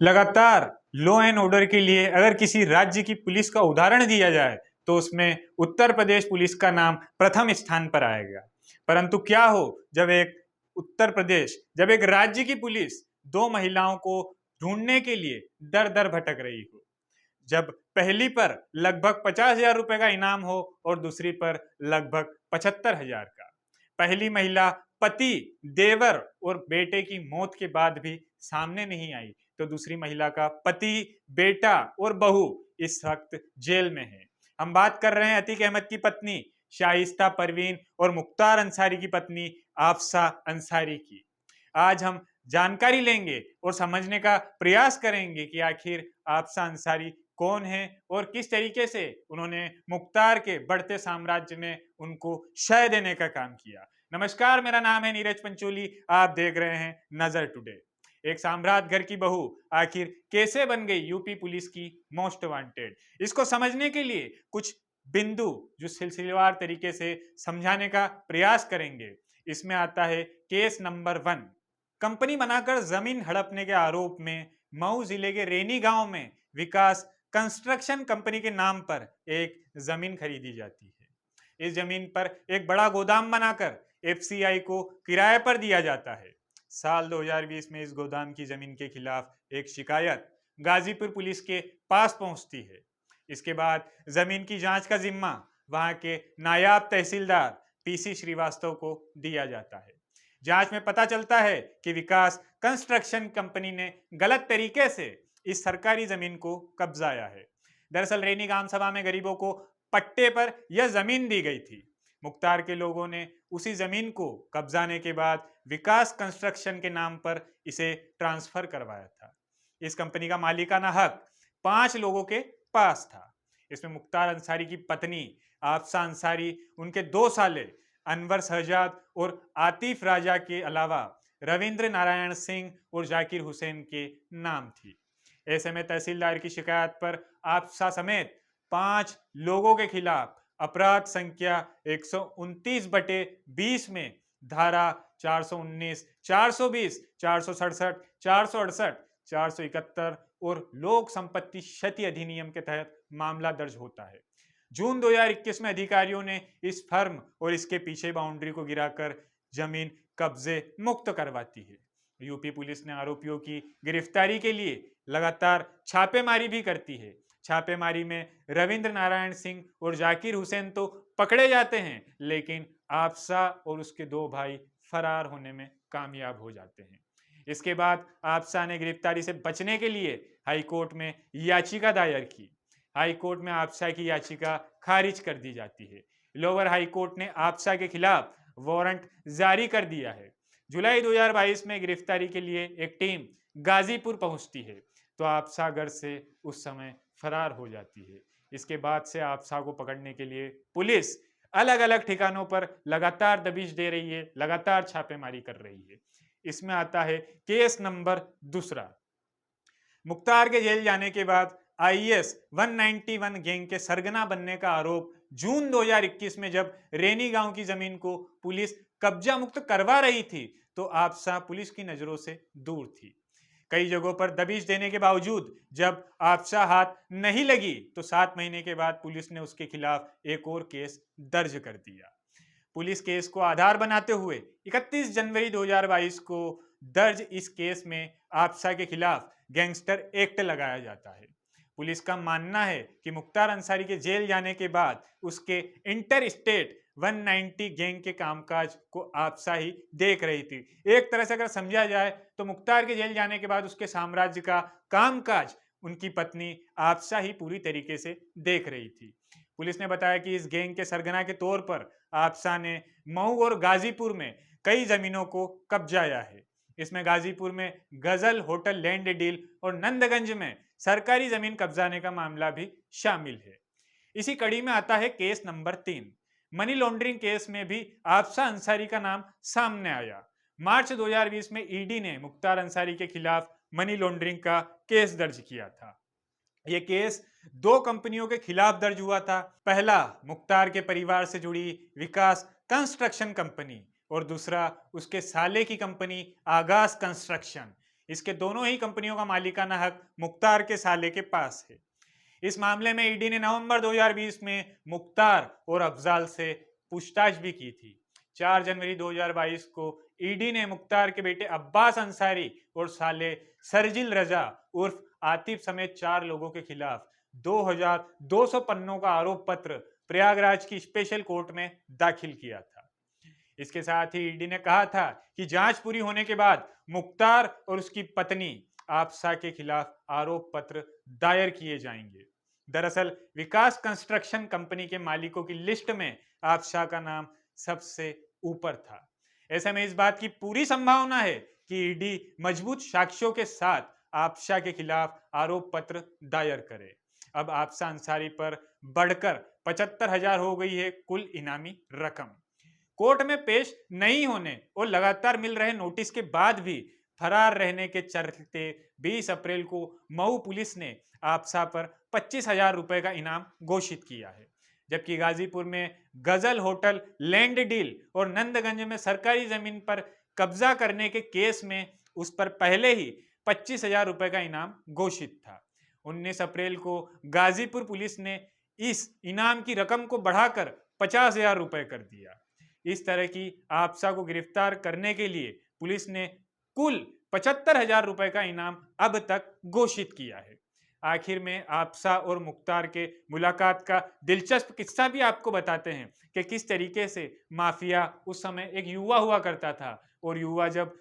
लगातार law and order के लिए अगर किसी राज्य की पुलिस का उदाहरण दिया जाए तो उसमें उत्तर प्रदेश पुलिस का नाम प्रथम स्थान पर आएगा। परंतु क्या हो जब एक राज्य की पुलिस दो महिलाओं को ढूंढने के लिए दर दर भटक रही हो, जब पहली पर लगभग 50,000 रुपए का इनाम हो और दूसरी पर लगभग 75,000 का। पहली महिला पति, देवर और बेटे की मौत के बाद भी सामने नहीं आई, तो दूसरी महिला का पति, बेटा और बहू इस वक्त जेल में है। हम बात कर रहे हैं अतीक अहमद की पत्नी शाइस्ता परवीन और मुख्तार अंसारी की पत्नी आफसा अंसारी की। आज हम जानकारी लेंगे और समझने का प्रयास करेंगे कि आखिर आफसा अंसारी कौन है और किस तरीके से उन्होंने मुख्तार के बढ़ते साम्राज्य में उनको शय देने का काम किया। नमस्कार, मेरा नाम है नीरज पंचोली, आप देख रहे हैं नजर टुडे। एक साम्राज्य घर की बहू आखिर कैसे बन गई यूपी पुलिस की मोस्ट वांटेड, इसको समझने के लिए कुछ बिंदु जो सिलसिलेवार तरीके से समझाने का प्रयास करेंगे। इसमें आता है केस नंबर 1। कंपनी बनाकर जमीन हड़पने के आरोप में मऊ जिले के रेनी गांव में विकास कंस्ट्रक्शन कंपनी के नाम पर एक जमीन खरीदी जाती है। इस जमीन पर एक बड़ा गोदाम बनाकर एफसीआई को किराए पर दिया जाता है। साल 2020 में इस गोदाम की जमीन के खिलाफ एक शिकायत गाजीपुर पुलिस के पास पहुंचती है। इसके बाद जमीन की जांच का जिम्मा वहां के नायाब तहसीलदार पीसी श्रीवास्तव को दिया जाता है। जांच में पता चलता है कि विकास कंस्ट्रक्शन कंपनी ने गलत तरीके से इस सरकारी जमीन को कब्जाया है। दरअसल रेनी ग्राम सभा में गरीबों को पट्टे पर यह जमीन दी गई थी। मुख्तार के लोगों ने उसी जमीन को कब्जाने के बाद विकास कंस्ट्रक्शन के नाम पर इसे ट्रांसफर करवाया था। इस कंपनी का मालिकाना हक 5 लोगों के पास था। इसमें मुख्तार अंसारी की पत्नी आफसा अंसारी, उनके 2 साले अनवर शहजाद और आतिफ राजा के अलावा रविंद्र नारायण सिंह और जाकिर हुसैन के नाम थी। ऐसे में तहसीलदार की शिकायत पर आफसा समेत 5 लोगों के खिलाफ अपराध संख्या 129/20 में धारा 419, 420, 467, 468, 471 और लोक संपत्ति क्षति अधिनियम के तहत मामला दर्ज होता है। जून 2021 में अधिकारियों ने इस फर्म और इसके पीछे बाउंड्री को गिराकर जमीन कब्जे मुक्त करवाती है। यूपी पुलिस ने आरोपियों की गिरफ्तारी के लिए लगातार छापेमारी भी करती है। छापेमारी में रविंद्र नारायण सिंह और जाकिर हुसैन तो पकड़े जाते हैं, लेकिन आफसा और उसके 2 भाई फरार होने में कामयाब हो जाते हैं। इसके बाद आफसा ने गिरफ्तारी से बचने के लिए हाईकोर्ट में याचिका दायर की। हाईकोर्ट में आफसा की याचिका खारिज कर दी जाती है। लोअर हाईकोर्ट ने आफसा के खिलाफ वारंट जारी कर दिया है। जुलाई 2022 में गिरफ्तारी के लिए एक टीम गाजीपुर पहुंचती है, तो आफसा घर से उस समय फरार हो जाती है। इसके बाद से आफसा को पकड़ने के लिए पुलिस अलग अलग ठिकानों पर लगातार दबिश दे रही है, लगातार छापेमारी कर रही है। इसमें आता है केस नंबर 2। मुख्तार के जेल जाने के बाद आईएस 191 गैंग के सरगना बनने का आरोप जून 2021 में जब रेनी गांव की जमीन को पुलिस कब्जा मुक्त करवा रही थी, तो आफसा पुलिस की नजरों से दूर थी। कई जगहों पर दबिश देने के बावजूद जब आफसा हाथ नहीं लगी, तो 7 महीने के बाद पुलिस ने उसके खिलाफ एक और केस दर्ज कर दिया। पुलिस केस को आधार बनाते हुए 31 जनवरी 2022 को दर्ज इस केस में आफसा के खिलाफ गैंगस्टर एक्ट लगाया जाता है। पुलिस का मानना है कि मुख्तार अंसारी के जेल जाने के बाद उसके इंटर स्टेट 190 गैंग के कामकाज को आफसा ही देख रही थी। एक तरह से अगर समझा जाए तो मुख्तार के जेल जाने के बाद उसके साम्राज्य का कामकाज उनकी पत्नी आफसा ही पूरी तरीके से देख रही थी। पुलिस ने बताया कि इस गैंग के सरगना के तौर पर आफसा ने मऊ और गाजीपुर में कई जमीनों को कब्जाया है। इसमें गाजीपुर में गजल होटल लैंड डील और नंदगंज में सरकारी जमीन कब्जाने का मामला भी शामिल है। इसी कड़ी में आता है case number 3। Money laundering case में भी आफसा अंसारी का नाम सामने आया। मार्च 2020 में ईडी ने मुख्तार अंसारी के खिलाफ मनी लॉन्ड्रिंग का केस दर्ज किया था। यह केस 2 कंपनियों के खिलाफ दर्ज हुआ था। पहला मुख्तार के परिवार से जुड़ी विकास कंस्ट्रक्शन कंपनी और दूसरा उसके साले की कंपनी आगाज कंस्ट्रक्शन। इसके दोनों ही कंपनियों का मालिकाना हक मुख्तार के साले के पास है। इस मामले में ईडी ने नवंबर 2020 में मुख्तार और अफजाल से पूछताछ भी की थी। 4 जनवरी 2022 को ईडी ने मुख्तार के बेटे अब्बास अंसारी और साले सरजिल रजा उर्फ आतिफ समेत 4 लोगों के खिलाफ 2200 पन्नों का आरोप पत्र प्रयागराज की स्पेशल कोर्ट में दाखिल किया था। इसके साथ ही ईडी ने कहा था कि जांच पूरी होने के बाद मुख्तार और उसकी पत्नी आपसा के खिलाफ आरोप पत्र दायर किए जाएंगे। दरअसल विकास कंस्ट्रक्शन कंपनी के मालिकों की लिस्ट में आपसा का नाम सबसे ऊपर था। ऐसे में इस बात की पूरी संभावना है कि ईडी मजबूत साक्ष्यों के साथ आपसा के खिलाफ आरोप पत्र दायर करे। अब आपसा अंसारी पर बढ़कर 75,000 हो गई है कुल इनामी रकम। कोर्ट में पेश नहीं होने और लगातार मिल रहे नोटिस के बाद भी फरार रहने के चलते 20 अप्रैल को मऊ पुलिस ने आपसा पर 25,000 रुपए का इनाम घोषित किया है। जबकि गाजीपुर में गजल होटल लैंड डील और नंदगंज में सरकारी जमीन पर कब्जा करने के केस में उस पर पहले ही 25,000 रुपए का इनाम घोषित था। 19 अप्रैल को गाजीपुर पुलिस ने इस इनाम की रकम को बढ़ाकर 50,000 रुपए कर दिया। इस तरह की आपसा को गिरफ्तार करने के लिए पुलिस ने कुल 75,000 रुपए का इनाम अब तक घोषित किया है। आखिर में आपसा और मुख्तार के मुलाकात का दिलचस्प किस्सा भी आपको बताते हैं कि किस तरीके से माफिया उस समय एक युवा हुआ करता था और युवा जब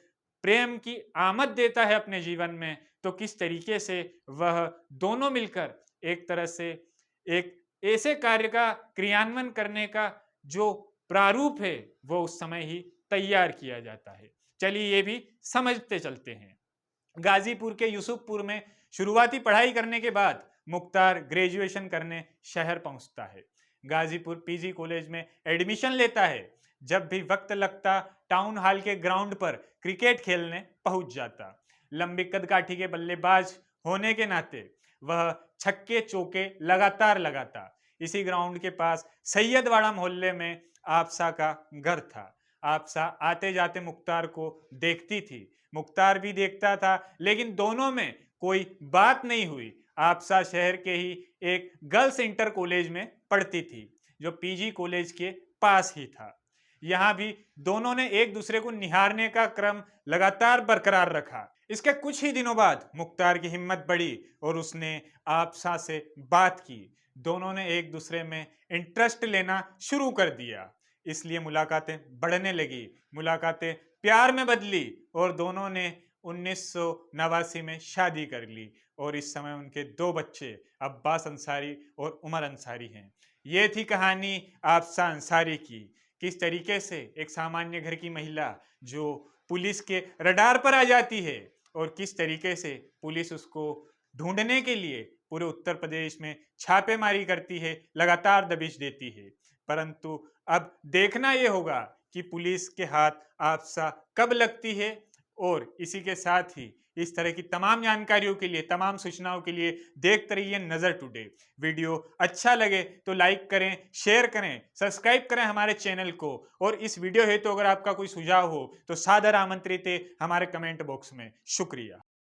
प्रेम की आमद देता है अपने जीवन में तो किस तरीके से वह दोनों मिलकर एक तरह से एक ऐसे कार्य का क्रियान्वयन करने का जो प्रारूप है वो उस समय ही तैयार किया जाता है। चलिए ये भी समझते चलते हैं। गाजीपुर के यूसुफपुर में शुरुआती पढ़ाई करने के बाद मुख्तार ग्रेजुएशन करने शहर पहुंचता है। गाजीपुर पीजी कॉलेज में एडमिशन लेता है। जब भी वक्त लगता टाउन हॉल के ग्राउंड पर क्रिकेट खेलने पहुंच जाता। लंबी कदकाठी के बल्लेबाज होने के नाते वह छक्के चौके लगातार लगाता। इसी ग्राउंड के पास सैयदवाड़ा मोहल्ले में आपसा का घर था। आपसा आते जाते मुख्तार को देखती थी, मुख्तार भी देखता था, लेकिन दोनों में कोई बात नहीं हुई। आपसा शहर के ही एक गर्ल्स इंटर कॉलेज में पढ़ती थी जो पीजी कॉलेज के पास ही था। यहाँ भी दोनों ने एक दूसरे को निहारने का क्रम लगातार बरकरार रखा। इसके कुछ ही दिनों बाद मुख्तार की हिम्मत बढ़ी और उसने आपसा से बात की। दोनों ने एक दूसरे में इंटरेस्ट लेना शुरू कर दिया, इसलिए मुलाकातें बढ़ने लगी। मुलाकातें प्यार में बदली और दोनों ने 1989 में शादी कर ली और इस समय उनके 2 बच्चे अब्बास अंसारी और उमर अंसारी हैं। ये थी कहानी आपसा अंसारी की। किस तरीके से एक सामान्य घर की महिला जो पुलिस के रडार पर आ जाती है और किस तरीके से पुलिस उसको ढूंढने के लिए पूरे उत्तर प्रदेश में छापेमारी करती है, लगातार दबिश देती है। परंतु अब देखना यह होगा कि पुलिस के हाथ आपसा कब लगती है। और इसी के साथ ही इस तरह की तमाम जानकारियों के लिए, तमाम सूचनाओं के लिए देखते रहिए नजर टुडे। वीडियो अच्छा लगे तो लाइक करें, शेयर करें, सब्सक्राइब करें हमारे चैनल को। और इस वीडियो है तो अगर आपका कोई सुझाव हो तो सादर आमंत्रित है हमारे कमेंट बॉक्स में। शुक्रिया।